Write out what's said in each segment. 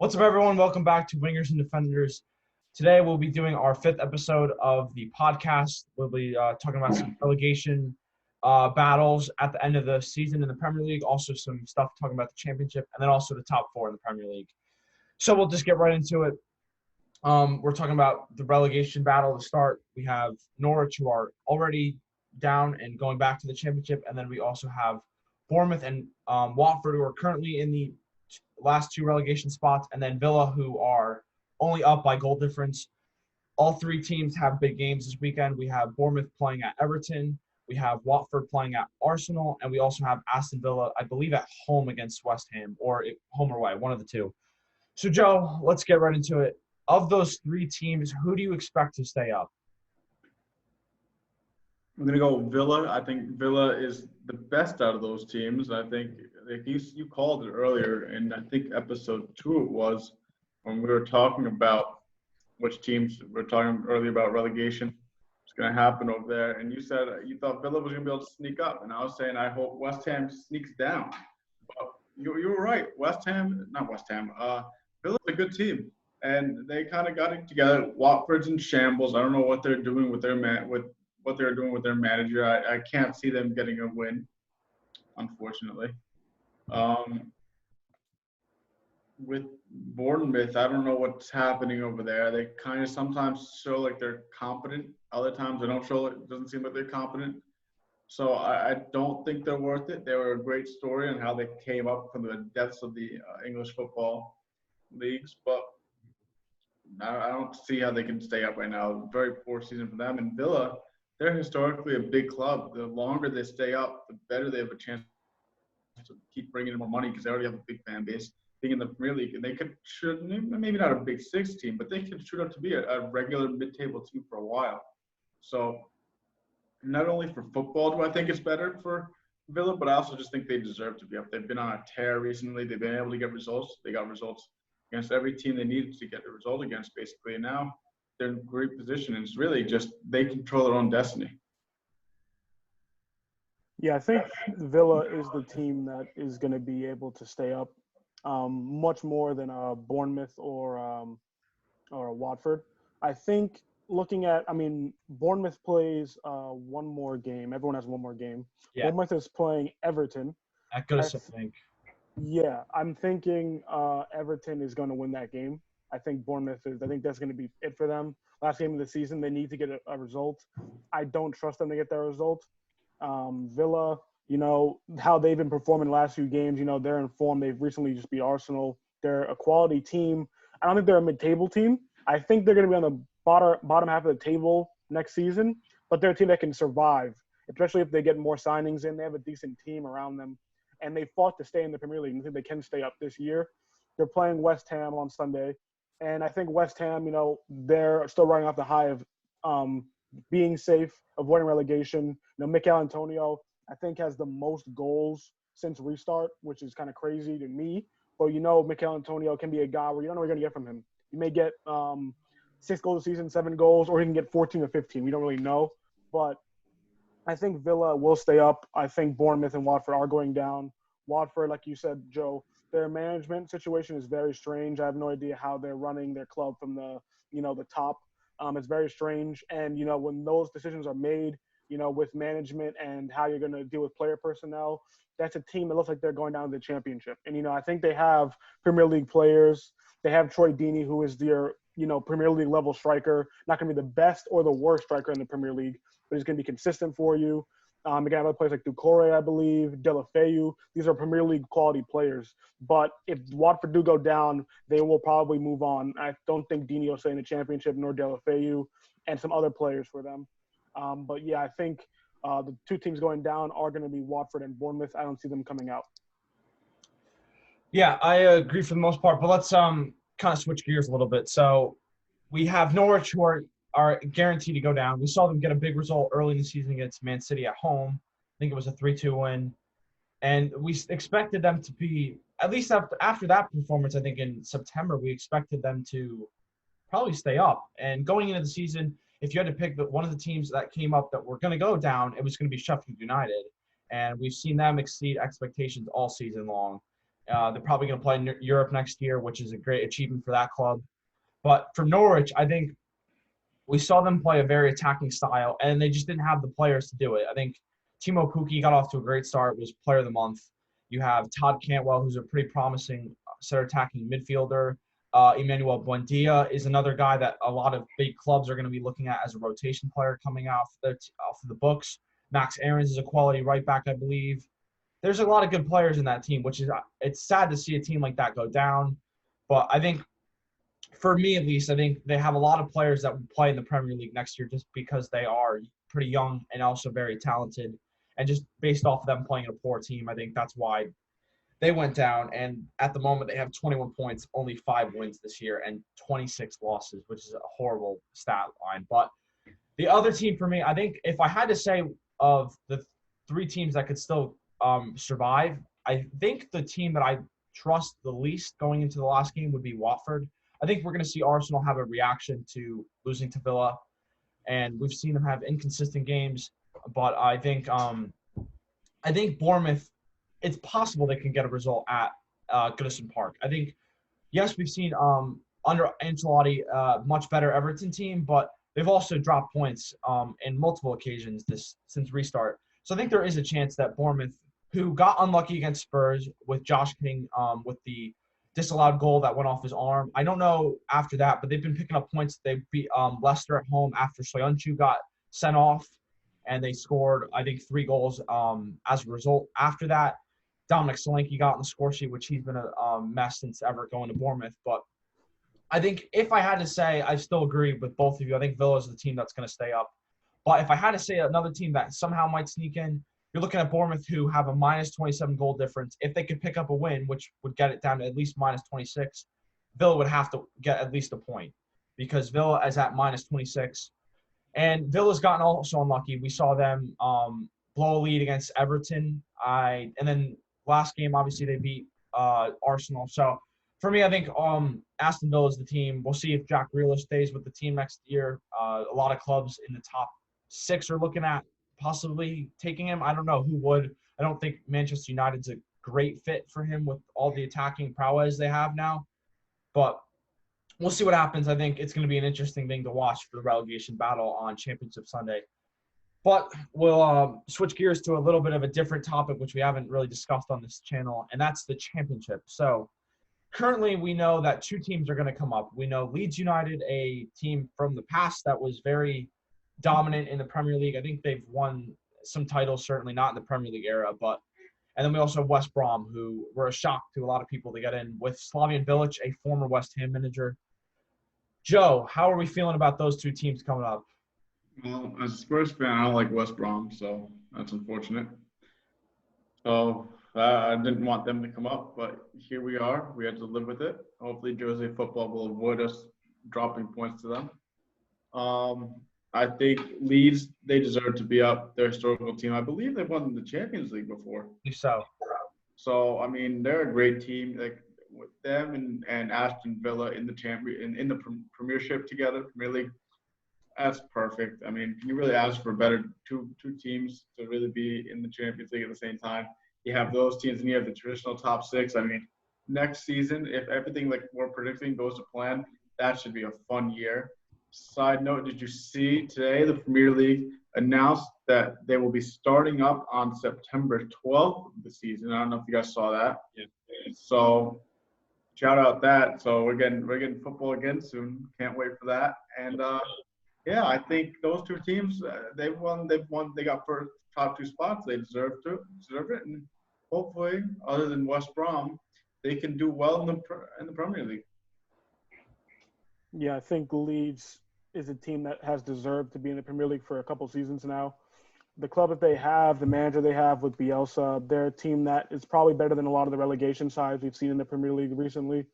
What's up, everyone? Welcome back to Wingers and Defenders. Today, we'll be doing our fifth episode of the podcast. We'll be talking about some relegation battles at the end of the season in the Premier League, also some stuff talking about the championship, and then also the top four in the Premier League. So we'll just get right into it. We're talking about the relegation battle to start. We have Norwich, who are already down and going back to the championship, and then we also have Bournemouth and Watford, who are currently in the last two relegation spots, and then Villa, who are only up by goal difference. All three teams have big games this weekend. We have Bournemouth playing at Everton. We have Watford playing at Arsenal, and we also have Aston Villa, I believe, at home against West Ham, or home or away, one of the two. So, Joe, let's get right into it. Of those three teams, who do you expect to stay up? I'm going to go Villa. I think Villa is the best out of those teams. I think you called it earlier, and I think episode 2 it was when we were talking about which teams we were talking earlier about relegation. What's going to happen over there. And you said you thought Villa was going to be able to sneak up. And I was saying I hope West Ham sneaks down. But you were right. Villa's a good team. And they kind of got it together. Watford's in shambles. I don't know what they're doing with their what they're doing with their manager. I can't see them getting a win, unfortunately. With Bournemouth, I don't know what's happening over there. They kind of sometimes show like they're competent. Other times they don't show it. Doesn't seem like they're competent. So I don't think they're worth it. They were a great story on how they came up from the depths of the English football leagues, but I don't see how they can stay up right now. Very poor season for them. And Villa, they're historically a big club. The longer they stay up, the better they have a chance to keep bringing in more money because they already have a big fan base. Being in the Premier League, and they could shoot, maybe not a Big Six team, but they could shoot up to be a regular mid-table team for a while. So not only for football do I think it's better for Villa, but I also just think they deserve to be up. They've been on a tear recently. They've been able to get results. They got results against every team they needed to get a result against, basically. And now they're in a great position, and it's really just they control their own destiny. Yeah, I think Villa is the team that is going to be able to stay up much more than Bournemouth or Watford. I think Bournemouth plays one more game. Everyone has one more game. Yeah. Bournemouth is playing Everton. At Goodison, I think. Yeah, I'm thinking Everton is going to win that game. I think I think that's going to be it for them. Last game of the season, they need to get a result. I don't trust them to get their result. Villa, how they've been performing the last few games, they're in form. They've recently just beat Arsenal. They're a quality team. I don't think they're a mid-table team. I think they're going to be on the bottom half of the table next season, but they're a team that can survive, especially if they get more signings in. They have a decent team around them, and they fought to stay in the Premier League. I think they can stay up this year. They're playing West Ham on Sunday, and I think West Ham, they're still running off the high of being safe, avoiding relegation. Mikel Antonio, I think, has the most goals since restart, which is kind of crazy to me. But Mikel Antonio can be a guy where you don't know what you're going to get from him. You may get 6 goals a season, 7 goals, or he can get 14 or 15. We don't really know. But I think Villa will stay up. I think Bournemouth and Watford are going down. Watford, like you said, Joe, their management situation is very strange. I have no idea how they're running their club from the top. It's very strange. And, when those decisions are made, with management and how you're going to deal with player personnel, that's a team that looks like they're going down to the championship. And, I think they have Premier League players. They have Troy Deeney, who is their, Premier League level striker. Not going to be the best or the worst striker in the Premier League, but he's going to be consistent for you. They got other players like Doucouré, I believe, Deulofeu. These are Premier League quality players. But if Watford do go down, they will probably move on. I don't think Deeney will stay in the championship, nor Deulofeu, and some other players for them. But, yeah, I think the two teams going down are going to be Watford and Bournemouth. I don't see them coming out. Yeah, I agree for the most part. But let's kind of switch gears a little bit. So we have Norwich, who are guaranteed to go down. We saw them get a big result early in the season against Man City at home. I think it was a 3-2 win. And we expected them to be, at least after that performance, I think in September, we expected them to probably stay up. And going into the season, if you had to pick one of the teams that came up that were going to go down, it was going to be Sheffield United. And we've seen them exceed expectations all season long. They're probably going to play in Europe next year, which is a great achievement for that club. But for Norwich, I think we saw them play a very attacking style, and they just didn't have the players to do it. I think Timo Pukki got off to a great start, was player of the month. You have Todd Cantwell, who's a pretty promising center attacking midfielder. Emmanuel Buendia is another guy that a lot of big clubs are going to be looking at as a rotation player coming off of the books. Max Aarons is a quality right back, I believe. There's a lot of good players in that team, which is it's sad to see a team like that go down. But I think, for me at least, I think they have a lot of players that will play in the Premier League next year just because they are pretty young and also very talented. And just based off of them playing in a poor team, I think that's why they went down. And at the moment, they have 21 points, only 5 wins this year, and 26 losses, which is a horrible stat line. But the other team for me, I think if I had to say of the 3 teams that could still survive, I think the team that I trust the least going into the last game would be Watford. I think we're going to see Arsenal have a reaction to losing to Villa, and we've seen them have inconsistent games. But I think Bournemouth, it's possible they can get a result at Goodison Park. I think, yes, we've seen under Ancelotti much better Everton team, but they've also dropped points in multiple occasions since restart. So I think there is a chance that Bournemouth, who got unlucky against Spurs with Josh King with the disallowed goal that went off his arm. I don't know after that, but they've been picking up points. They beat Leicester at home after Soyuncu got sent off, and they scored, I think, 3 goals as a result. After that, Dominic Solanke got on the score sheet, which he's been a mess since ever going to Bournemouth. But I think if I had to say, I still agree with both of you. I think Villa is the team that's going to stay up. But if I had to say another team that somehow might sneak in, you're looking at Bournemouth, who have a minus 27 goal difference. If they could pick up a win, which would get it down to at least minus 26, Villa would have to get at least a point because Villa is at minus 26. And Villa's gotten also unlucky. We saw them blow a lead against Everton. And then last game, obviously, they beat Arsenal. So for me, I think Aston Villa is the team. We'll see if Jack Grealish stays with the team next year. A lot of clubs in the top 6 are looking at possibly taking him. I don't know who would. I don't think Manchester United's a great fit for him with all the attacking prowess they have now. But we'll see what happens. I think it's going to be an interesting thing to watch for the relegation battle on Championship Sunday. But we'll switch gears to a little bit of a different topic, which we haven't really discussed on this channel, and that's the Championship. So currently we know that 2 teams are going to come up. We know Leeds United, a team from the past that was very dominant in the Premier League. I think they've won some titles, certainly not in the Premier League era, but and then we also have West Brom, who were a shock to a lot of people to get in with Slavian Bilic, a former West Ham manager. Joe, how are we feeling about those 2 teams coming up? Well, as a Spurs fan, I don't like West Brom, so that's unfortunate. So I didn't want them to come up, but here we are. We had to live with it. Hopefully, Jersey football will avoid us dropping points to them. I think Leeds, they deserve to be up. Their historical team. I believe they won the Champions League before. So, I mean, they're a great team. Like with them and Aston Villa in the Premiership together, Premier League. That's perfect. I mean, can you really ask for better two teams to really be in the Champions League at the same time? You have those teams and you have the traditional top 6. I mean, next season, if everything like we're predicting goes to plan, that should be a fun year. Side note, did you see today the Premier League announced that they will be starting up on September 12th of the season? I don't know if you guys saw that. Yeah. So shout out that. So we're getting football again soon. Can't wait for that. And yeah, I think those 2 teams, they got first top 2 spots. They deserve it, and hopefully, other than West Brom, they can do well in the Premier League. Yeah, I think Leeds is a team that has deserved to be in the Premier League for a couple seasons now. The club that they have, the manager they have with Bielsa, they're a team that is probably better than a lot of the relegation sides we've seen in the Premier League recently.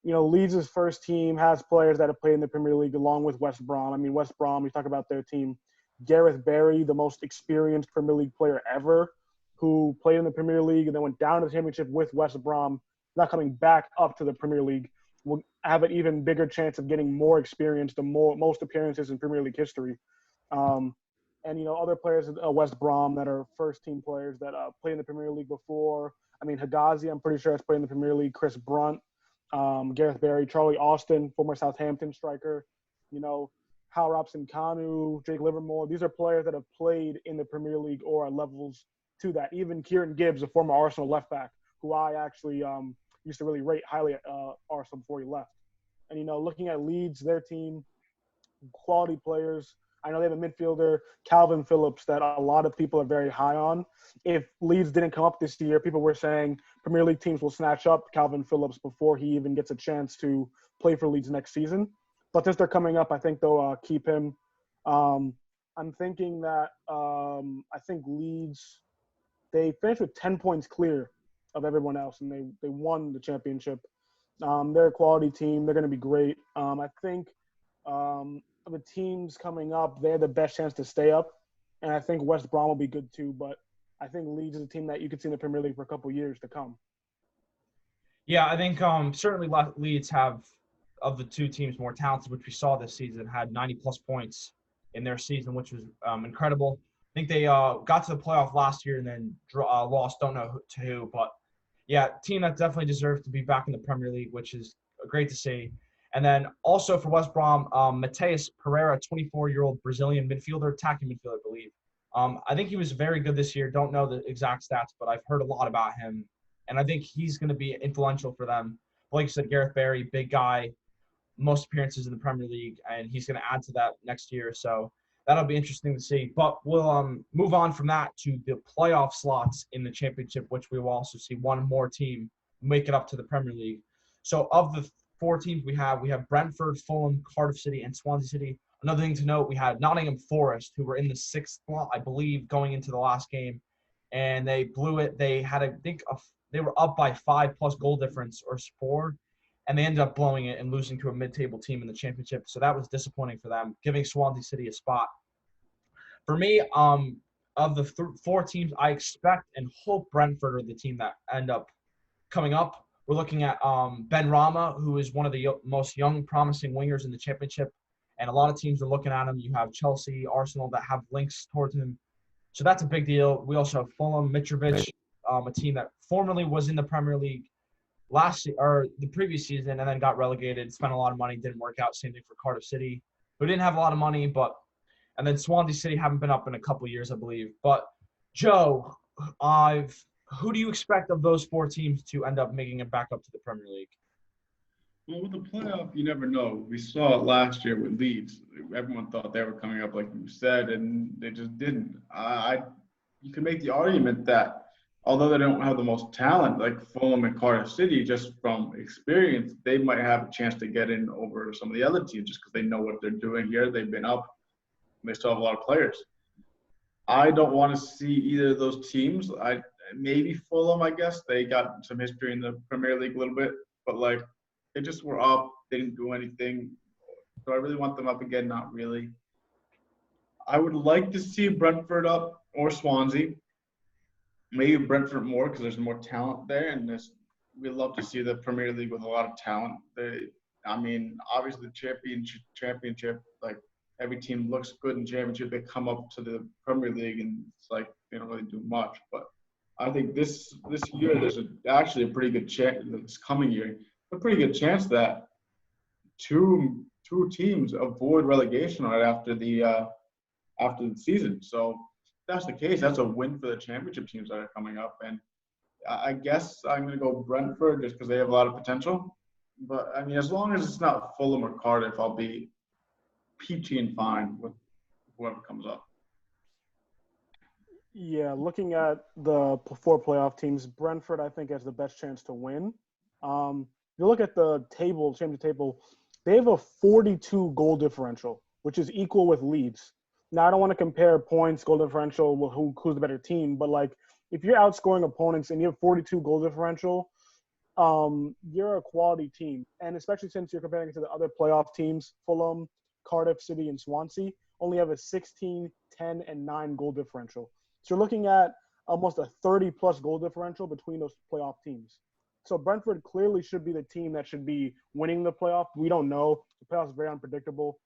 Leeds' first team has players that have played in the Premier League along with West Brom. I mean, West Brom, you talk about their team. Gareth Barry, the most experienced Premier League player ever, who played in the Premier League and then went down to the Championship with West Brom, not coming back up to the Premier League, will have an even bigger chance of getting more experience, the most appearances in Premier League history. and other players at West Brom that are first-team players that played in the Premier League before. I mean, Higazi, I'm pretty sure has played in the Premier League. Chris Brunt, Gareth Barry, Charlie Austin, former Southampton striker. Hal Robson-Kanu, Jake Livermore. These are players that have played in the Premier League or at levels to that. Even Kieran Gibbs, a former Arsenal left back, who I actually used to really rate highly at Arsenal before he left. And, looking at Leeds, their team, quality players. I know they have a midfielder, Calvin Phillips, that a lot of people are very high on. If Leeds didn't come up this year, people were saying Premier League teams will snatch up Calvin Phillips before he even gets a chance to play for Leeds next season. But since they're coming up, I think they'll keep him. I'm thinking that I think Leeds, they finished with 10 points clear of everyone else, and they won the championship. They're a quality team. They're going to be great. I think the teams coming up, they have the best chance to stay up, and I think West Brom will be good too. But I think Leeds is a team that you could see in the Premier League for a couple of years to come. Yeah, I think certainly Leeds have, of the two teams, more talented, which we saw this season, had 90-plus points in their season, which was incredible. I think they got to the playoff last year and then lost, don't know to who. But, yeah, team that definitely deserves to be back in the Premier League, which is great to see. And then also for West Brom, Mateus Pereira, 24-year-old Brazilian midfielder, attacking midfielder, I believe. I think he was very good this year. Don't know the exact stats, but I've heard a lot about him. And I think he's going to be influential for them. Like you said, Gareth Barry, big guy, most appearances in the Premier League, and he's going to add to that next year. So that'll be interesting to see. But we'll move on from that to the playoff slots in the championship, which we will also see one more team make it up to the Premier League. So of the four teams we have Brentford, Fulham, Cardiff City, and Swansea City. Another thing to note, we had Nottingham Forest, who were in the sixth slot, I believe, going into the last game, and they blew it. They had, they were up by 5+ goal difference or 4, and they ended up blowing it and losing to a mid-table team in the championship. So that was disappointing for them, giving Swansea City a spot. For me, of the four teams, I expect and hope Brentford are the team that end up coming up. We're looking at Ben Rama, who is one of the most young, promising wingers in the championship, and a lot of teams are looking at him. You have Chelsea, Arsenal that have links towards him. So that's a big deal. We also have Fulham, Mitrovic, a team that formerly was in the Premier League the previous season and then got relegated, spent a lot of money, didn't work out. Same thing for Cardiff City, who didn't have a lot of money, and then Swansea City haven't been up in a couple of years, I believe. But Joe, who do you expect of those four teams to end up making it back up to the Premier League? Well, with the playoff, you never know. We saw it last year with Leeds. Everyone thought they were coming up, like you said, and they just didn't. You can make the argument that although they don't have the most talent, like Fulham and Cardiff City, just from experience, they might have a chance to get in over some of the other teams just because they know what they're doing here. They've been up. They still have a lot of players. I don't want to see either of those teams. Maybe Fulham, I guess. They got some history in the Premier League a little bit, but they just were up. They didn't do anything. Do I really want them up again? Not really. I would like to see Brentford up or Swansea. Maybe Brentford more because there's more talent there, and we love to see the Premier League with a lot of talent. Obviously the championship, like every team looks good in championship. They come up to the Premier League and it's like they don't really do much. But I think this year there's actually a pretty good chance. This coming year, a pretty good chance that two teams avoid relegation right after the season. So if that's the case, that's a win for the championship teams that are coming up. And I guess I'm going to go Brentford just because they have a lot of potential. But as long as it's not Fulham or Cardiff, I'll be peachy and fine with whoever comes up. Yeah, looking at the four playoff teams, Brentford, I think, has the best chance to win. You look at the championship table, they have a 42 goal differential, which is equal with Leeds. Now, I don't want to compare points, goal differential, with who's the better team, but if you're outscoring opponents and you have 42 goal differential, you're a quality team. And especially since you're comparing it to the other playoff teams, Fulham, Cardiff City, and Swansea only have a 16, 10, and 9 goal differential. So you're looking at almost a 30-plus goal differential between those playoff teams. So Brentford clearly should be the team that should be winning the playoff. We don't know. The playoffs are very unpredictable.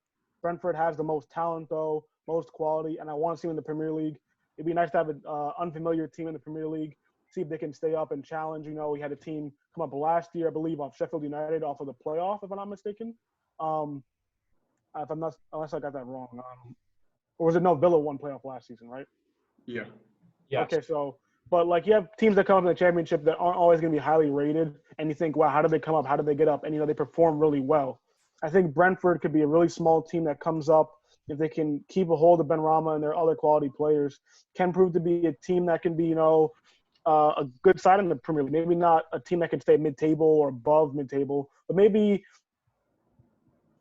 Brentford has the most talent, though, most quality, and I want to see them in the Premier League. It'd be nice to have an unfamiliar team in the Premier League, see if they can stay up and challenge. We had a team come up last year, I believe, off Sheffield United off of the playoff, if I'm not mistaken. Unless I got that wrong. Or was it no, Villa won playoff last season, right? Yeah. Yes. Okay, but you have teams that come up in the championship that aren't always going to be highly rated, and you think, wow, how did they come up? How did they get up? And they perform really well. I think Brentford could be a really small team that comes up if they can keep a hold of Benrahma and their other quality players. Can prove to be a team that can be, a good side in the Premier League. Maybe not a team that can stay mid-table or above mid-table, but maybe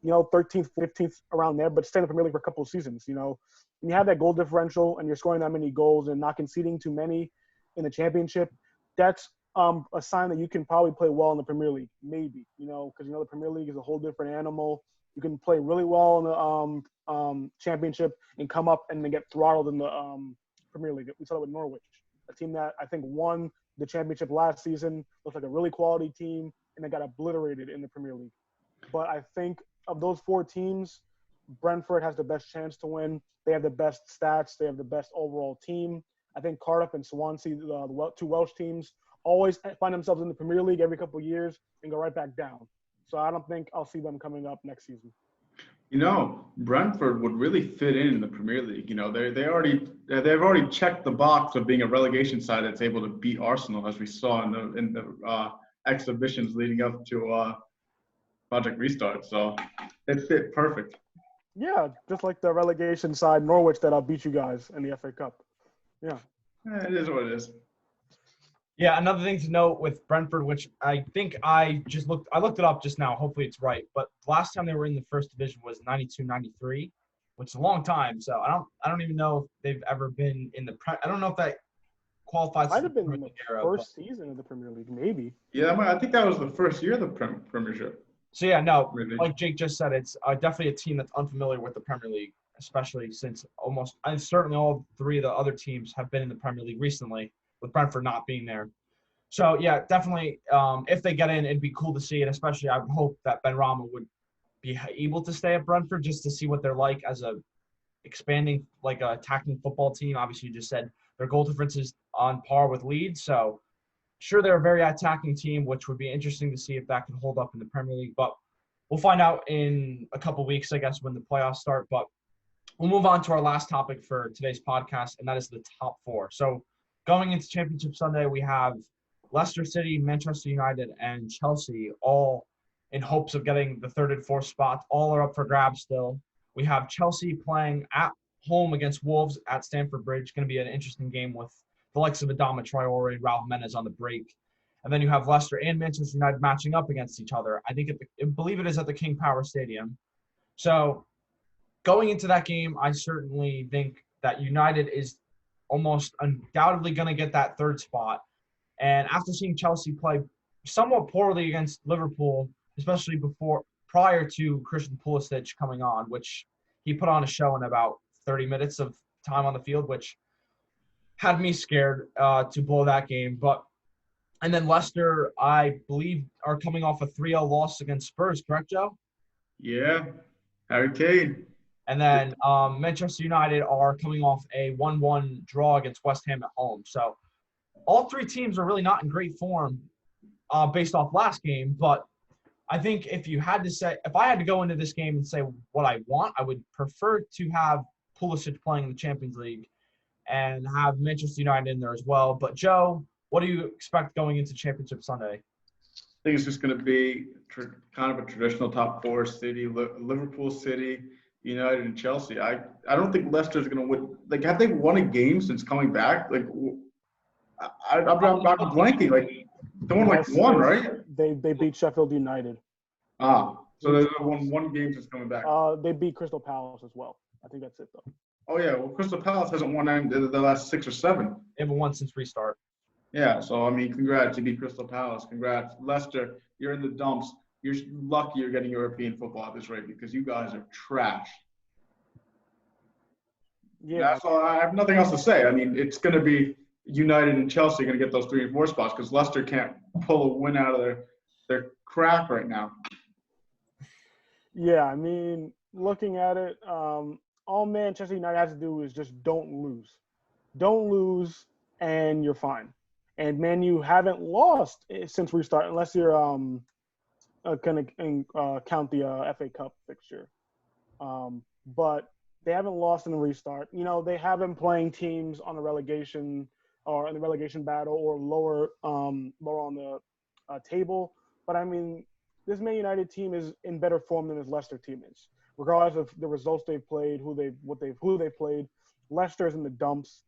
13th, 15th around there, but stay in the Premier League for a couple of seasons. When you have that goal differential and you're scoring that many goals and not conceding too many in the championship, that's a sign that you can probably play well in the Premier League, maybe, because the Premier League is a whole different animal. You can play really well in the championship and come up and then get throttled in the Premier League. We saw that with Norwich, a team that I think won the championship last season, looked like a really quality team, and they got obliterated in the Premier League. But I think of those four teams, Brentford has the best chance to win. They have the best stats. They have the best overall team. I think Cardiff and Swansea, the two Welsh teams, always find themselves in the Premier League every couple of years and go right back down. So I don't think I'll see them coming up next season. Brentford would really fit in the Premier League. They've already checked the box of being a relegation side that's able to beat Arsenal, as we saw in the exhibitions leading up to Project Restart. So it fit perfect. Yeah, just like the relegation side, Norwich, that beat you guys in the FA Cup. Yeah. It is what it is. Yeah, another thing to note with Brentford, which I think I looked it up just now. Hopefully it's right. But the last time they were in the first division was 92-93, which is a long time. So I don't even know if they've ever been in the I don't know if that qualifies. Might have been in the first season of the Premier League, maybe. Yeah, I think that was the first year of the Premiership. So yeah, no, like Jake just said, it's definitely a team that's unfamiliar with the Premier League, especially since certainly all three of the other teams have been in the Premier League recently, with Brentford not being there. So, yeah, definitely, if they get in, it'd be cool to see, and especially I would hope that Benrahma would be able to stay at Brentford just to see what they're like as a expanding, like a attacking football team. Obviously, you just said their goal difference is on par with Leeds, so sure they're a very attacking team, which would be interesting to see if that can hold up in the Premier League. But we'll find out in a couple weeks, I guess, when the playoffs start. But we'll move on to our last topic for today's podcast, and that is the top four. So going into Championship Sunday, we have Leicester City, Manchester United, and Chelsea, all in hopes of getting the third and fourth spots. All are up for grabs still. We have Chelsea playing at home against Wolves at Stamford Bridge. Going to be an interesting game with the likes of Adama Traore, Raul Menez on the break. And then you have Leicester and Manchester United matching up against each other. I believe it is at the King Power Stadium. So going into that game, I certainly think that United is almost undoubtedly going to get that third spot. And after seeing Chelsea play somewhat poorly against Liverpool, especially prior to Christian Pulisic coming on, which he put on a show in about 30 minutes of time on the field, which had me scared to blow that game. And then Leicester, I believe, are coming off a 3-0 loss against Spurs, correct, Joe? Yeah, Harry Kane. And then Manchester United are coming off a 1-1 draw against West Ham at home. So all three teams are really not in great form based off last game. But I think if I had to go into this game and say what I want, I would prefer to have Pulisic playing in the Champions League and have Manchester United in there as well. But Joe, what do you expect going into Championship Sunday? I think it's just going to be kind of a traditional top four city, Liverpool City, United, and Chelsea. I don't think Leicester's going to win. Like, have they won a game since coming back? Like, I'm blanking. Like, they won like one, right? They beat Sheffield United. So they've won one game since coming back. They beat Crystal Palace as well. I think that's it, though. Oh, yeah. Well, Crystal Palace hasn't won the last 6 or 7. They haven't won since restart. Yeah, so, I mean, congrats. You beat Crystal Palace. Congrats. Leicester, you're in the dumps. You're lucky you're getting European football at this rate because you guys are trash. Yeah. That's all. I have nothing else to say. I mean, it's going to be United and Chelsea are going to get those 3 and 4 spots because Leicester can't pull a win out of their crack right now. Yeah, I mean, looking at it, all Manchester United has to do is just don't lose. Don't lose, and you're fine. And Man, you haven't lost since restart, unless you're going to count the FA Cup fixture. But they haven't lost in the restart. You know, they have been playing teams on the relegation or in the relegation battle or lower on the table. But I mean, this Man United team is in better form than this Leicester team is, regardless of the results they've played, who they've played. Leicester's in the dumps.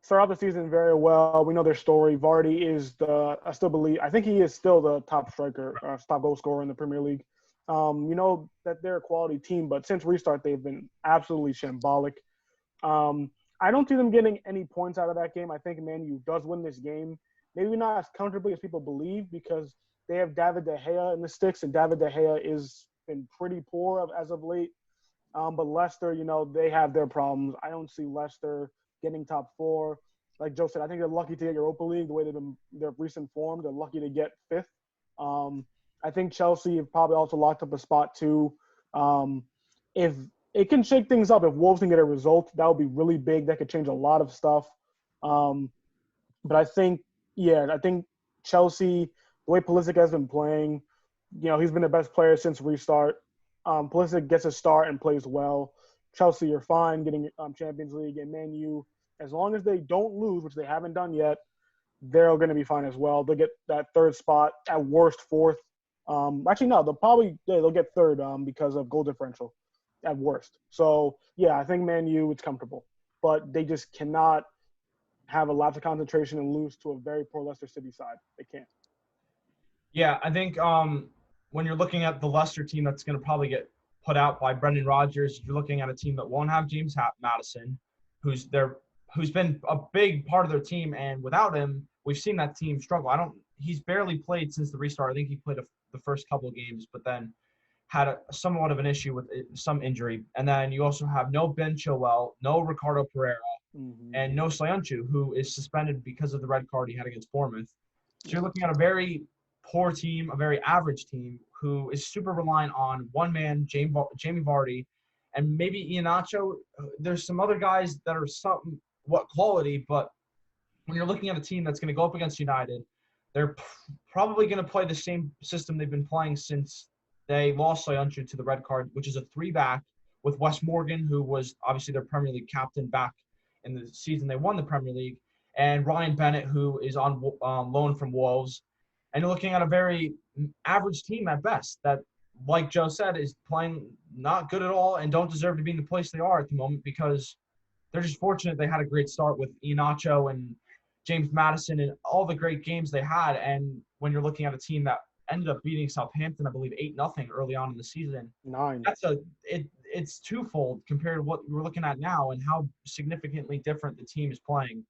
Start out the season very well. We know their story. Vardy is I think he is still the top striker, top goal scorer in the Premier League. You know that they're a quality team, but since restart, they've been absolutely shambolic. I don't see them getting any points out of that game. I think Man U does win this game. Maybe not as comfortably as people believe because they have David De Gea in the sticks, and David De Gea is been pretty poor as of late. But Leicester, you know, they have their problems. I don't see Leicester getting top four. Like Joe said, I think they're lucky to get Europa League the way they've been their recent form. They're lucky to get fifth. I think Chelsea have probably also locked up a spot too. If it can shake things up, if Wolves can get a result, that would be really big. That could change a lot of stuff. But I think Chelsea, the way Pulisic has been playing, you know, he's been the best player since restart. Pulisic gets a start and plays well. Chelsea are fine getting Champions League, and Man U, as long as they don't lose, which they haven't done yet, they're going to be fine as well. They'll get that third spot, at worst fourth. Actually, no, they'll get third because of goal differential at worst. So, yeah, I think Man U, it's comfortable. But they just cannot have a lapse of concentration and lose to a very poor Leicester City side. They can't. Yeah, I think when you're looking at the Leicester team that's going to probably get put out by Brendan Rodgers, you're looking at a team that won't have James Maddison, who's been a big part of their team, and without him, we've seen that team struggle. He's barely played since the restart. I think he played the first couple of games, but then had somewhat of an issue with some injury. And then you also have no Ben Chilwell, no Ricardo Pereira, and no Soyuncu, who is suspended because of the red card he had against Bournemouth. So you're looking at a very poor team, a very average team, who is super reliant on one man, Jamie Vardy, and maybe Iheanacho. There's some other guys that are somewhat quality, but when you're looking at a team that's going to go up against United, they're probably going to play the same system they've been playing since they lost Soyuncu to the red card, which is a 3-back with Wes Morgan, who was obviously their Premier League captain back in the season they won the Premier League, and Ryan Bennett, who is on loan from Wolves. And you're looking at a very average team at best that, like Joe said, is playing not good at all and don't deserve to be in the place they are at the moment because they're just fortunate they had a great start with Iheanacho and James Maddison and all the great games they had. And when you're looking at a team that ended up beating Southampton, I believe 8-0 early on in the season, 9. It's twofold compared to what we're looking at now and how significantly different the team is playing.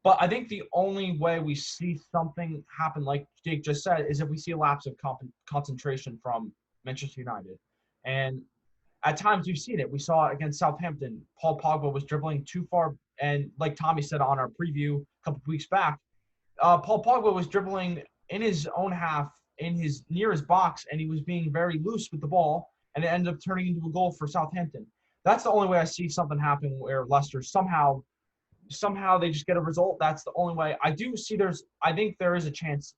But I think the only way we see something happen, like Jake just said, is if we see a lapse of concentration from Manchester United. And at times we've seen it. We saw it against Southampton. Paul Pogba was dribbling too far. And like Tommy said on our preview a couple of weeks back, Paul Pogba was dribbling in his own half, near his box, and he was being very loose with the ball, and it ended up turning into a goal for Southampton. That's the only way I see something happen where Leicester somehow they just get a result. That's the only way. I think there is a chance,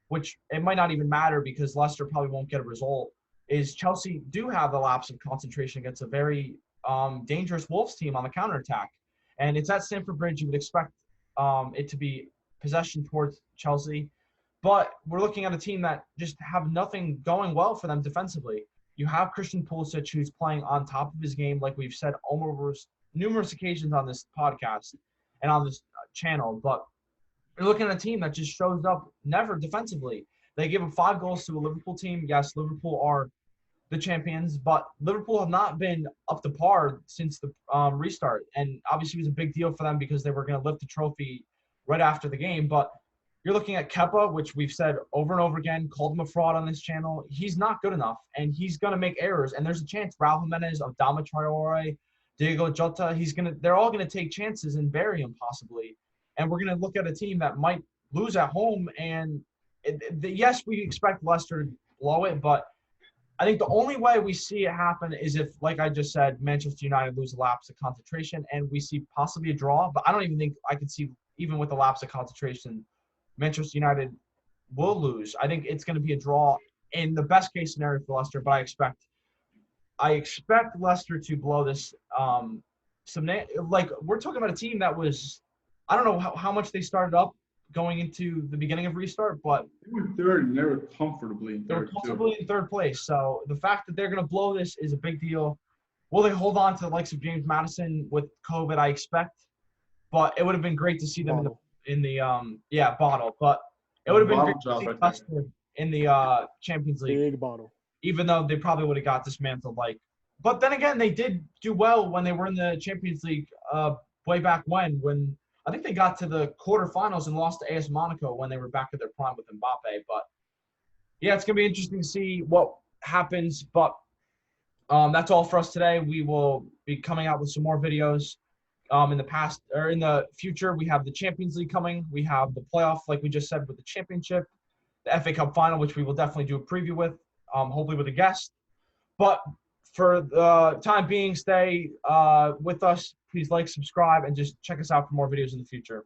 which it might not even matter because Leicester probably won't get a result, is Chelsea do have a lapse of concentration against a very dangerous Wolves team on the counterattack. And it's at Stamford Bridge. You would expect it to be possession towards Chelsea. But we're looking at a team that just have nothing going well for them defensively. You have Christian Pulisic, who's playing on top of his game, like we've said over numerous occasions on this podcast and on this channel. But you're looking at a team that just shows up never defensively. They give up 5 goals to a Liverpool team. Yes, Liverpool are the champions, but Liverpool have not been up to par since the restart. And obviously it was a big deal for them because they were going to lift the trophy right after the game. But you're looking at Kepa, which we've said over and over again, called him a fraud on this channel. He's not good enough, and he's going to make errors. And there's a chance Raul Jimenez, Adama Traore, Diego Jota, they're all going to take chances and bury him possibly. And we're going to look at a team that might lose at home. And yes, we expect Leicester to blow it, but I think the only way we see it happen is if, like I just said, Manchester United lose a lapse of concentration and we see possibly a draw. But I don't even think I could see, even with a lapse of concentration, Manchester United will lose. I think it's going to be a draw in the best case scenario for Leicester, but I expect Leicester to blow this. Like we're talking about a team that was, I don't know how much they started up going into the beginning of restart, but They were third, and they were comfortably in they're third comfortably in third place. So the fact that they're going to blow this is a big deal. Will they hold on to the likes of James Madison with COVID? I expect, but it would have been great to see them bottle. But it would have been great Bottle to job see right there. Leicester in the Champions League, Big bottle. even though they probably would have got dismantled. But then again, they did do well when they were in the Champions League way back when I think they got to the quarterfinals and lost to AS Monaco when they were back at their prime with Mbappe. But yeah, it's gonna be interesting to see what happens. But that's all for us today. We will be coming out with some more videos in the future. We have the Champions League coming. We have the playoff, like we just said, with the championship, the FA Cup final, which we will definitely do a preview with, hopefully with a guest. But for the time being, stay with us. Please like, subscribe, and just check us out for more videos in the future.